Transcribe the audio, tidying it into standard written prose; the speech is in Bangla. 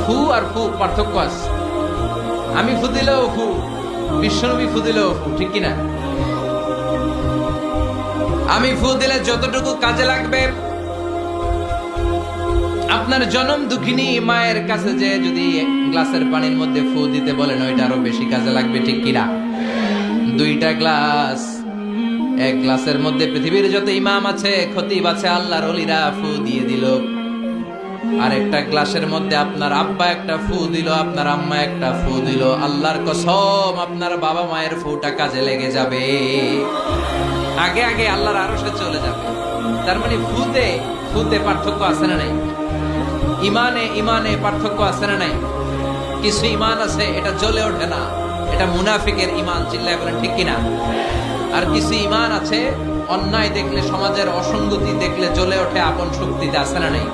ফু আর ফু পার্থক্য আছে। আমি ফু দিলেও ফু, বিশ্বনবী ফু দিলেও ফু, ঠিক কিনা? আমি ফু দিলে যতটুকু কাজে লাগবে, আপনার জনম দুঃখিনী মায়ের কাছে যে যদি গ্লাসের পানির মধ্যে ফু দিতে বলেন, ওইটা আরো বেশি কাজে লাগবে, ঠিক কিনা? দুইটা গ্লাস, এক গ্লাসের মধ্যে পৃথিবীর যত ইমাম আছে, খতিব আছে, আল্লাহর ওলিরা ফু দিয়ে দিল, আর একটা গ্লাসের মধ্যে আপনার আব্বা একটা ফু দিল, আপনার আম্মা একটা ফু দিল, আল্লাহর কসম আপনার বাবা মায়ের ফুটা কাজে লেগে যাবে, আগে আগে আল্লাহর আরশে চলে যাবে। তার মানে ফুতে ফুতে পার্থক্য আছে না নাই? ইমানে ইমানে পার্থক্য আছে না নাই? কিছু ইমান আছে এটা জ্বলে ওঠে না, এটা মুনাফিকের ইমান, চিল্লায় বলেন ঠিক কিনা? আর কিছু ইমান আছে অন্যায় দেখলে, সমাজের অসঙ্গতি দেখলে জ্বলে ওঠে আপন শক্তিতে, আছে না নাই?